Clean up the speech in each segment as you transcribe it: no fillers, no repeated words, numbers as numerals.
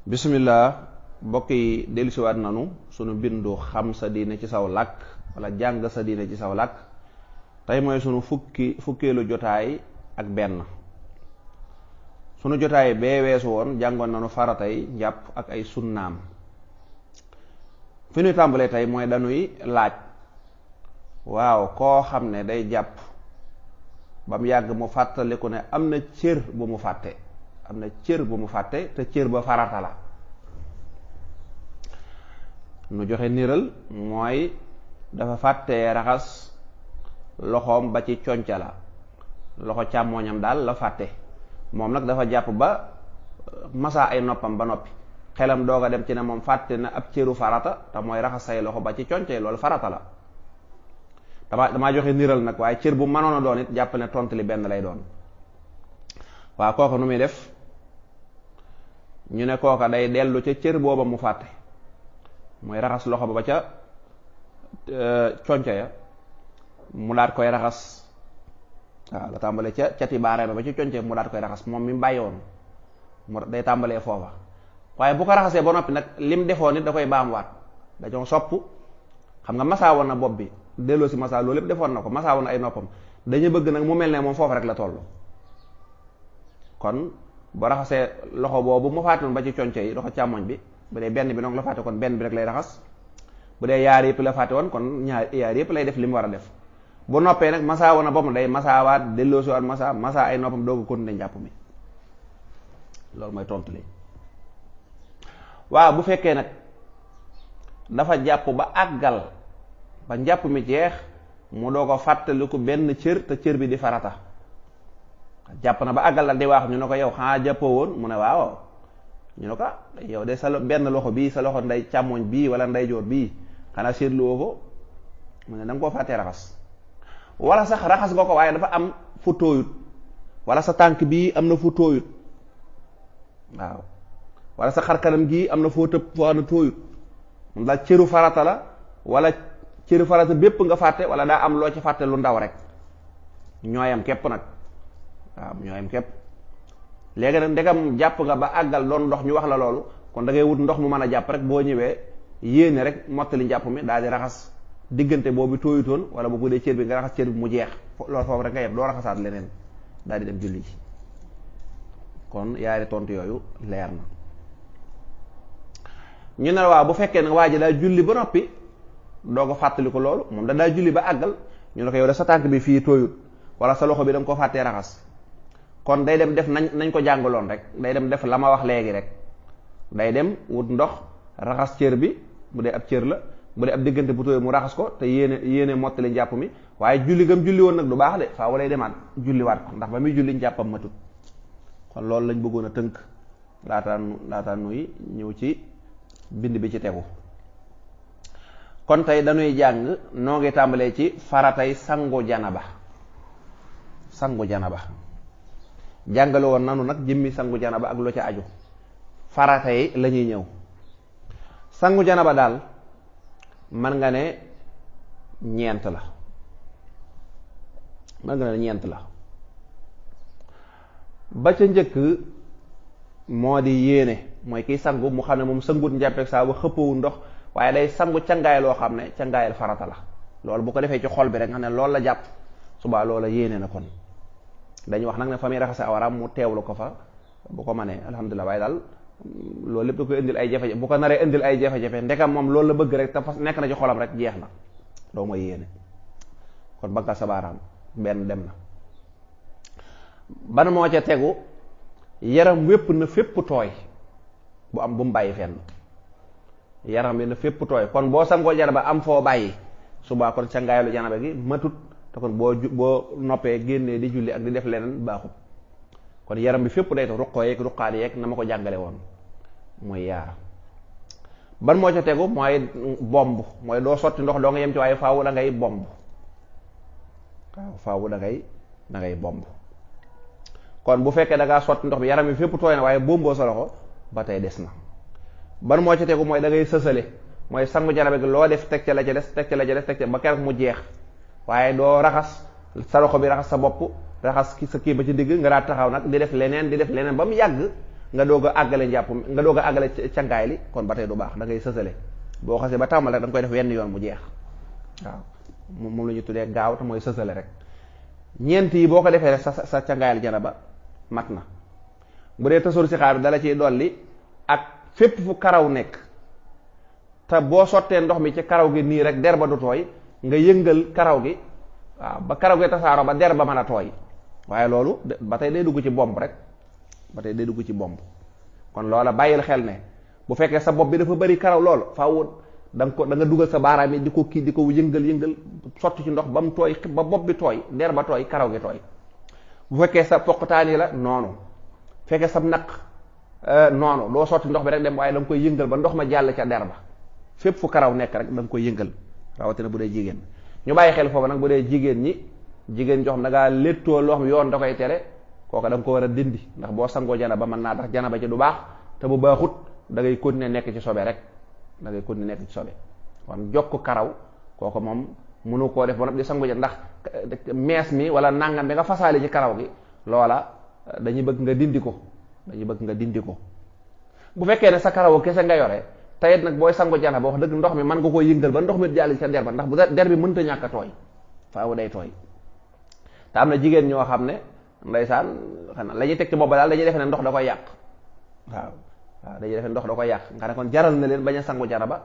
bismillah mbokk yi dellusiwaat nanu sunu bindu xam sa diine ci saw làkk wala jàng sa diine ci saw làkk tey mooy sunu fukkeelu jotaay ak benn. sunu jotaay bee weesu woon jàngoon nanu faratay njàpp ak ay sunnaam. fi ñuy tàmbalee tey mooy dañuy laaj waaw koo xam ne day jàpp ba mu yàgg mu fàttaliku ne am na cër bu mu fàtte te cër ba farata la. nu joxe niral mooy dafa fàttee raxas loxoom ba ci conca la, loxo càmmooñam daal la fàtte. moom nag dafa jàpp ba masaa ay noppam ba noppi, xelam doog a dem ci ne moom fàtte na ab cëru farata te mooy raxas say loxo ba ci conca yi, loolu farata la. damaa joxe niral nag, waaye cër bu mënoon a doon it jàpp ne tontu li benn lay doon. waaw kooka nu muy def? ñu ne kooka day dellu ca cër booba mu fàtte, mooy raxas loxo ba ca conca ya, mu daat koy raxas. waaw la tàmbalee ca cati baaraam ba ci conca mu daat koy raxas moom mi bàyyi woon, mu day tàmbalee foofa. waaye bu ko raxasee ba noppi nag lim defoon nit da koy baamuwaat. dañoo sopp, xam nga masaa woon na bopp bi, delloo si masaa loolu lépp defoon na ko, masaa woon na ay noppam, dañu bëgg nag mu mel ne moom foofa rek la toll. kon bu raxasee loxo boobu mu fàtte woon ba ci conca yi, loxo càmmoñ bi, bu dee benn bi noonu la fàtte kon benn bi rek lay raxas. bu dee yaar yëpp la fàtte woon kon yaar yëpp lay def li mu war a def. bu noppee nag masaa woon na boppam day masaawaat, delloosiwaat masaa ay noppam doog a continuer njàpp mi. loolu mooy tontu li. waaw bu fekkee nag dafa jàpp ba àggal ba njàpp mi jeex mu doo ko fàttaliku benn cër te cër bi di farata. jàpp na ba àggal la di waax ñu ne ko yow xanaa jàppoo woon, mu ne waaw. ñu ne ko yow de sa benn loxo bii, sa loxo nday càmmoñ bii wala ndeyjoor bii xanaa seetluwoo ko, mu ne da nga koo fàttee raxas. wala sax raxas nga ko waaye dafa am fu tooyut, wala sa tànk bii am na fu tooyut, waaw, wala sa xar kanam gii am na foo tëb foo na tooyut. moom daal cëru farata la, wala cëru farata bépp nga fàtte, wala daa am loo ci fàtte lu ndaw rek. ñooyam képp nag, waaw ñooyam képp. léegi nag ndegam jàpp nga ba àggal doon ndox ñu wax la loolu, kon da ngay wut ndox mu mën a jàpp rek, boo ñëwee yéene rek mottali njàpp mi daal di raxas diggante boobu tooyutoon, wala bu dee cër bi nga raxas cër bi mu jeex, loolu foofu rek nga yem, doo raxasaat leneen daal di dem julli ji. kon yaari tontu yooyu leer na. ñu ne waaw bu fekkee nag waa ji daa julli ba noppi doo ko fàttali ko loolu, moom daa julli ba àggal, ñu ne ko yow de sa tànk bi fii tooyut, wala sa loxo bi da nga ko fàttee raxas. kon day dem def nañ ko jàngaloon rek, day dem def la ma wax léegi rek. day dem wut ndox raxas cër bi bu dee ab cër la, bu dee ab diggante bu tooy mu raxas ko te yéene mottali njàpp mi. waaye julli gam julli woon nag du baax de, faaw lay demaat julliwaat ko, ndax ba muy julli njàppam matut. kon loolu lañ bëggoon a tënk laataan nuy ñëw ci bind bi ci tegu. kon tey dañuy jàng noo ngi tàmbalee ci faratay sangu janaba. jàngale woon nanu nag jëmmi sangu janaba ak lu ca aju. farata yi la ñuy ñëw. sangu janaba daal mën nga ne ñeent la. ba ca njëkk moo di yéene, mooy kiy sangu mu xam ne moom sangut njàppeeg saa ba xëppawu ndox, waaye day sangu cangaay loo xam ne cangaayal farata la. loolu bu ko defee ci xol bi rek nga ne loolu la jàpp, subaa loola yéene na. kon dañuy wax nag ne fa muy raxase awaraam mu teewlu ko fa bu ko mënee alhamdulilah. waaye daal loolu lépp da koy indil ay jafe-jafe, bu ko naree indil ay jafe-jafe ndekam moom loolu la bëgg rek te fas nekk na ci xolam rek jeex na, doo mooy yéene. kon bagga sa baaraam benn dem na. ban moo ca tegu, yaram wépp na fépp tooy, bu mu bàyyi fenn. yaram bi na fépp tooy, kon boo sangoo janaba am foo bàyyi, subaa kon cangaayalu janaba gi matut, te kon boo noppee génnee di julli ak di def leneen baaxut. kon yaram bi fépp day tax ruqoo yeeg ruqaat yeeg na ma ko jàngale woon mooy yaar. ban moo ca tegu mooy bomb, mooy doo sotti ndox doo nga yem ci, waaye faawu da ngay bomb. waaw faawu da ngay bomb. kon bu fekkee da ngaa sotti ndox bi yaram bi fépp tooy na waaye bomboo sa loxo ba tey des na. ban moo ca tegu mooy da ngay sësale, mooy sangu janaba gi loo def teg ca la ca des teg ca la ca des teg ca ba keroog mu jeex, waaye doo raxas sa loxo bi raxas sa bopp raxas sa kii ba ci digg nga daa taxaw nag di def leneen ba mu yàgg nga doog a àggale njàpp nga doog a àggale cangaay li kon ba tey du baax da ngay sësale boo xasee ba tàmbal rek da nga koy def wenn yoon mu jeex waaw moom la ñu tuddee gaaw te mooy sësale rek ñeent yi boo ko defee rek sa cangaayal janaba mat na. bu dee tasóor si xaar bi dala ciy dolli ak fépp fu karaw nekk te boo sottee ndox mi ci karaw gi nii rek der ba du tooy nga yëngal karaw gi waaw ba karaw gi tasaaroo ba der ba mën a tooy waaye loolu ba tey day dugg ci bomb rek ba tey day dugg ci bomb kon loola bàyyil xel ne bu fekkee sa bopp bi dafa bari karaw lool faaw da nga dugal sa baaraam yi di ko kii di ko yëngal sotti ci ndox ba mu tooy ba bopp bi tooy der ba tooy karaw gi tooy bu fekkee sa poqtaan yi la noonu fekkee sa naq noonu doo sotti ndox bi rek dem waaye da nga koy yëngal ba ndox ma jàll ca der ba fépp fu karaw nekk rek da nga koy yëngal rawatina bu dee jigéen ñu bàyyi xel foofu nag bu dee jigéen ñi jigéen jox da ngaa léttoo loo xam yoon da koy tere kooka da nga ko war a dindi ndax boo sangoo janaba mën naa tax janaba ci du baax te bu baaxut da ngay continuer nekk ci sobe rek da ngay continuer nekk ci sobe kon jokk karaw kooku moom mënu koo def ba noppi di sangu ndax mees mi wala nangam bi nga fasaale ci karaw gi loola dañuy bëgg nga dindi ko bu fekkee ne sa karaw kese nga yore tayit nag booy sangu janaba wax dëgg ndox mi mën nga koo yëngal ba ndox mi jàll ca der ba ndax bu der bi mënta ñàkk a tooy faaw day tooy te am na jigéen ñoo xam ne ndeysaan xanaa la ñuy teg ci bopp daal dañuy defe ne ndox da koy yàq waaw dañuy defe ndox da koy yàq nga ne kon jaral na leen bañ a sangu janaba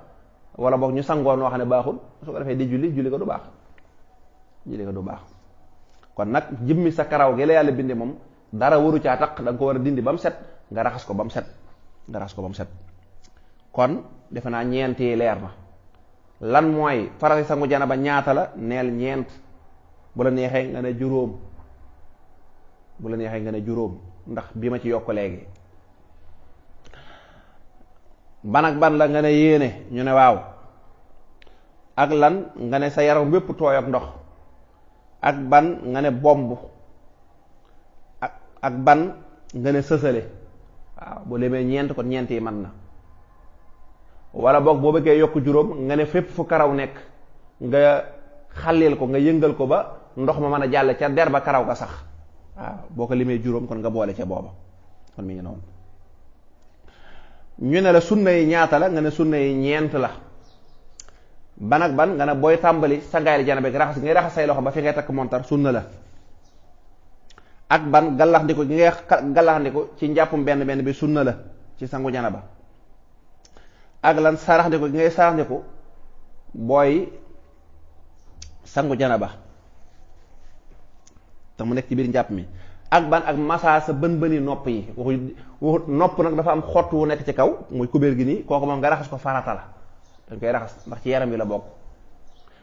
wala boog ñu sangoo noo xam ne baaxul su ko defee di julli ko du baax kon nag jëmmi sa karaw gi la yàlla binde moom dara waru caa taq da nga ko war a dindi ba mu set nga raxas ko ba mu set kon defe naa ñeent yi leer na lan mooy farati sangu janaba ñaata la neel ñeent bu la neexee nga ne juróom ndax bi ma ci yokk léegi ban ak ban la nga ne yéene ñu ne waaw ak lan nga ne sa yaram bépp tooy ak ndox ak ban nga ne bomb ak ban nga ne sësale waaw bu lemee ñeent kon ñeent yi man na wala boog boo bëggee yokk juróom nga ne fépp fu karaw nekk nga xallil ko nga yëngal ko ba ndox ma mën a jàll ca der ba karaw ga sax waaw boo ko limee juróom kon nga boole ca booba kon mi ngi noonu ñu ne la sunna yi ñaata la nga ne sunna yi ñeent la ban ak ban nga ne booy tàmbali sangaayal janaba gi raxas ngay raxas say loxo ba fi ngay takk montar sunna la ak ban gallaxndiku gi ngay gallaxndiku ci njàppum benn bi sunna la ci sangu janaba ak lan saraxndiku gi ngay saraxndiku booy sangu janaba te mu nekk ci biir njàpp mi ak ban ak massa sa bën-bëni nopp yi waxu nopp nag dafa am xott wu nekk ci kaw muy kubéer gi nii kooku moom nga raxas ko farata la dañ koy raxas ndax ci yaram yi la bokk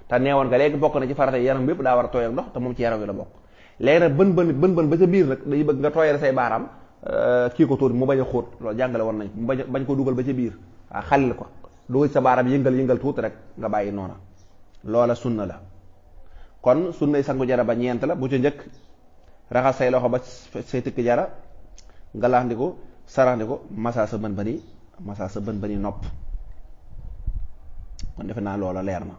te neewoon nga léegi bokk na ci farata yaram bépp daa war a tooy ak ndox te moom ci yaram yi la bokk léegi nag bën ba ca biir nag dañuy bëgg nga tooyal say baaraam kii ko tuuti mu bañ a xóot loolu jàngale woon nañ mu bañ ko dugal ba ca biir waaw xalil ko dugal sa baaraam yëngal tuuti rek nga bàyyi noona loola sunna la kon sunnay sangu janaba ñeent la bu ca njëkk raxas say loxo ba say tëkk jara ngalaxndiku saraxndiku massa sa bën bëni nopp kon defe naa loola leer na